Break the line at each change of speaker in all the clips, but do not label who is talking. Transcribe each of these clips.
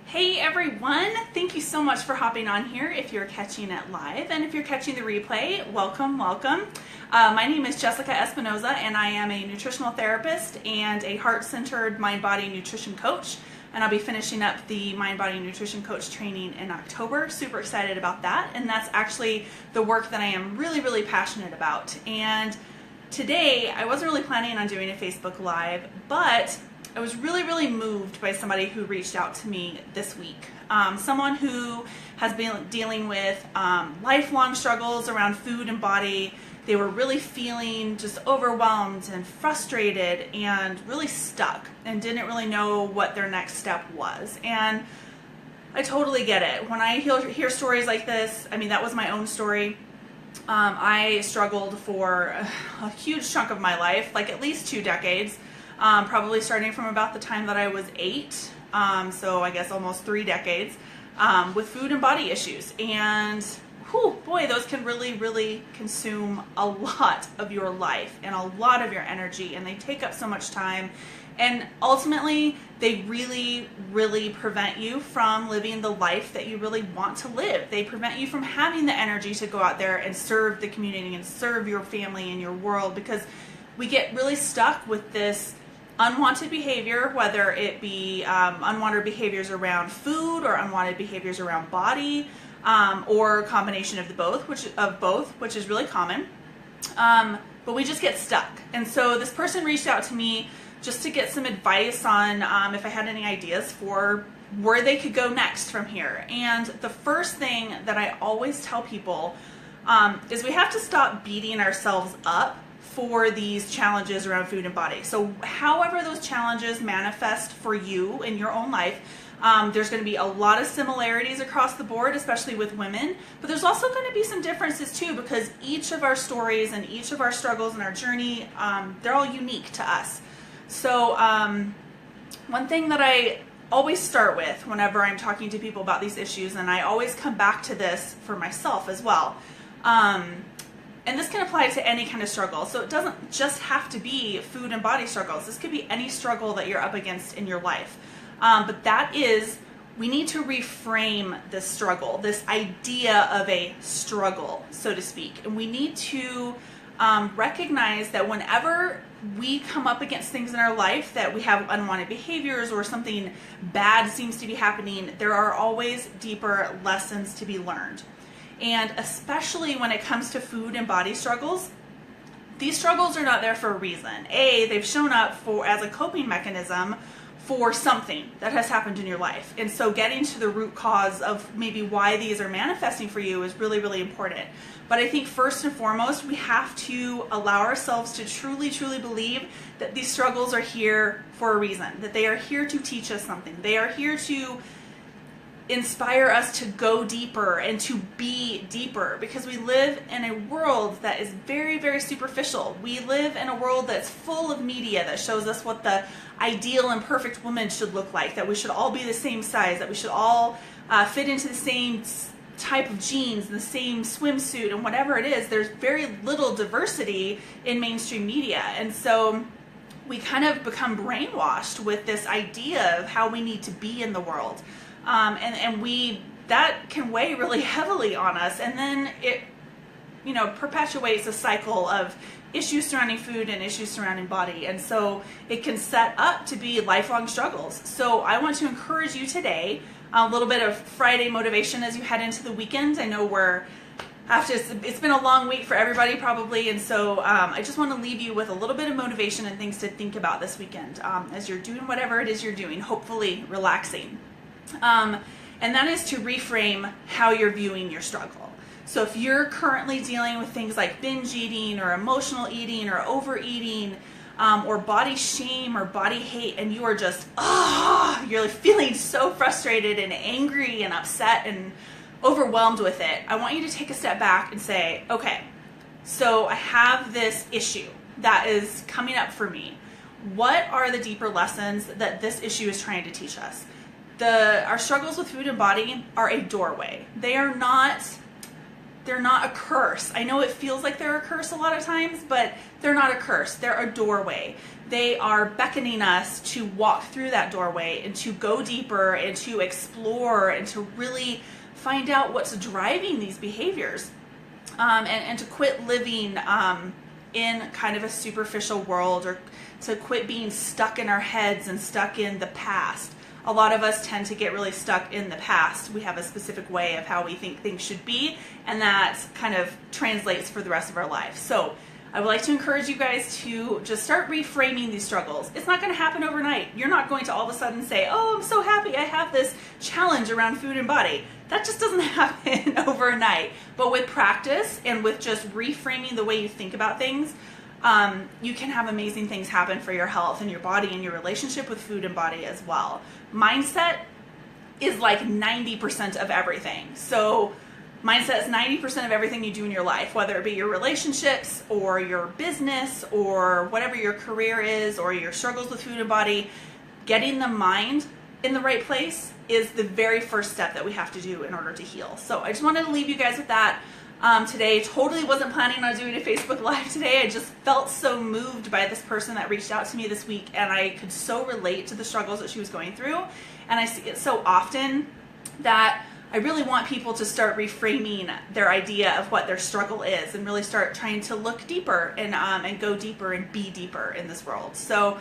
Hey everyone, thank you so much for hopping on here if you're catching it live, and if you're catching the replay, welcome. My name is Jessica Espinoza and I am a nutritional therapist and a heart-centered mind-body nutrition coach, and I'll be finishing up the mind-body nutrition coach training in October. Super excited about that, and that's actually the work that I am really passionate about. And today I wasn't really planning on doing a Facebook Live, but I was really moved by somebody who reached out to me this week. Someone who has been dealing with lifelong struggles around food and body. They were really feeling just overwhelmed and frustrated and really stuck and didn't really know what their next step was. And I totally get it. When I hear stories like this, I mean, that was my own story. I struggled for a huge chunk of my life, like at least 2 decades. Probably starting from about the time that I was 8, so I guess almost 3 decades, with food and body issues. And whew, boy, those can really consume a lot of your life and a lot of your energy, and they take up so much time. And ultimately, they really prevent you from living the life that you really want to live. They prevent you from having the energy to go out there and serve the community and serve your family and your world, because we get really stuck with this unwanted behavior, whether it be unwanted behaviors around food or unwanted behaviors around body, or a combination of both, which is really common. But we just get stuck. And so this person reached out to me just to get some advice on if I had any ideas for where they could go next from here. And the first thing that I always tell people is we have to stop beating ourselves up for these challenges around food and body. So however those challenges manifest for you in your own life, there's going to be a lot of similarities across the board, especially with women, but there's also going to be some differences too, because each of our stories and each of our struggles and our journey, they're all unique to us. So one thing that I always start with whenever I'm talking to people about these issues, and I always come back to this for myself as well, and this can apply to any kind of struggle. So it doesn't just have to be food and body struggles. This could be any struggle that you're up against in your life. But that is, we need to reframe this struggle, this idea of a struggle, so to speak. And we need to recognize that whenever we come up against things in our life, that we have unwanted behaviors or something bad seems to be happening, there are always deeper lessons to be learned. And especially when it comes to food and body struggles, these struggles are not there for a reason. They've shown up as a coping mechanism for something that has happened in your life. And so getting to the root cause of maybe why these are manifesting for you is really important. But I think first and foremost, we have to allow ourselves to truly believe that these struggles are here for a reason, that they are here to teach us something. They are here to inspire us to go deeper and to be deeper, because we live in a world that is very superficial. We live in a world that's full of media that shows us what the ideal and perfect woman should look like, that we should all be the same size, that we should all fit into the same type of jeans, the same swimsuit, and whatever it is. There's very little diversity in mainstream media, and so we kind of become brainwashed with this idea of how we need to be in the world. And that can weigh really heavily on us, and then it, perpetuates a cycle of issues surrounding food and issues surrounding body, and so it can set up to be lifelong struggles. So I want to encourage you today, a little bit of Friday motivation as you head into the weekend. I know it's been a long week for everybody probably, and so I just want to leave you with a little bit of motivation and things to think about this weekend as you're doing whatever it is you're doing, hopefully relaxing. And that is to reframe how you're viewing your struggle. So if you're currently dealing with things like binge eating or emotional eating or overeating, or body shame or body hate, and you are just, you're feeling so frustrated and angry and upset and overwhelmed with it, I want you to take a step back and say, okay, so I have this issue that is coming up for me. What are the deeper lessons that this issue is trying to teach us? Our struggles with food and body are a doorway. They are not they're not a curse. I know it feels like they're a curse a lot of times, but they're not a curse. They're a doorway. They are beckoning us to walk through that doorway and to go deeper and to explore and to really find out what's driving these behaviors, and to quit living in kind of a superficial world, or to quit being stuck in our heads and stuck in the past. A lot of us tend to get really stuck in the past. We have a specific way of how we think things should be, and that kind of translates for the rest of our life. So I would like to encourage you guys to just start reframing these struggles. It's not going to happen overnight. You're not going to all of a sudden say, oh, I'm so happy I have this challenge around food and body. That just doesn't happen overnight. But with practice and with just reframing the way you think about things, you can have amazing things happen for your health and your body and your relationship with food and body as well. Mindset is like 90% of everything. So mindset is 90% of everything you do in your life, whether it be your relationships or your business or whatever your career is or your struggles with food and body. Getting the mind in the right place is the very first step that we have to do in order to heal. So I just wanted to leave you guys with that. Today, totally wasn't planning on doing a Facebook Live today. I just felt so moved by this person that reached out to me this week, and I could so relate to the struggles that she was going through. And I see it so often that I really want people to start reframing their idea of what their struggle is and really start trying to look deeper and go deeper and be deeper in this world. So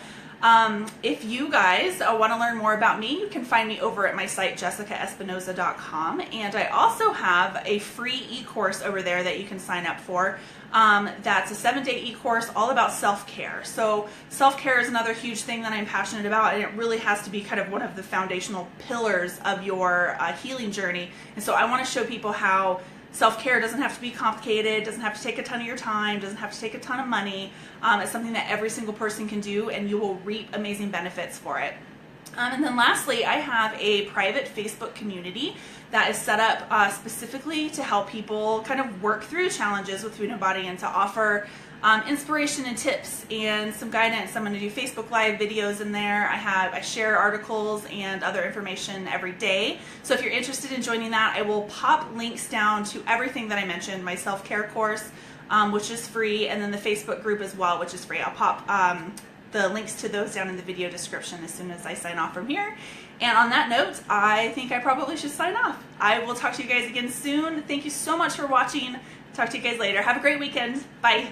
if you guys want to learn more about me, you can find me over at my site, jessicaespinoza.com. And I also have a free e-course over there that you can sign up for. That's a 7-day e-course all about self-care. So self-care is another huge thing that I'm passionate about, and it really has to be kind of one of the foundational pillars of your healing journey. And so I want to show people how self-care doesn't have to be complicated, doesn't have to take a ton of your time, doesn't have to take a ton of money. It's something that every single person can do, and you will reap amazing benefits for it. And then lastly, I have a private Facebook community that is set up specifically to help people kind of work through challenges with food and body and to offer inspiration and tips and some guidance. I'm going to do Facebook Live videos in there. I share articles and other information every day. So if you're interested in joining that, I will pop links down to everything that I mentioned, my self-care course, which is free, and then the Facebook group as well, which is free. I'll pop the links to those down in the video description as soon as I sign off from here. And on that note, I think I probably should sign off. I will talk to you guys again soon. Thank you so much for watching. Talk to you guys later. Have a great weekend. Bye.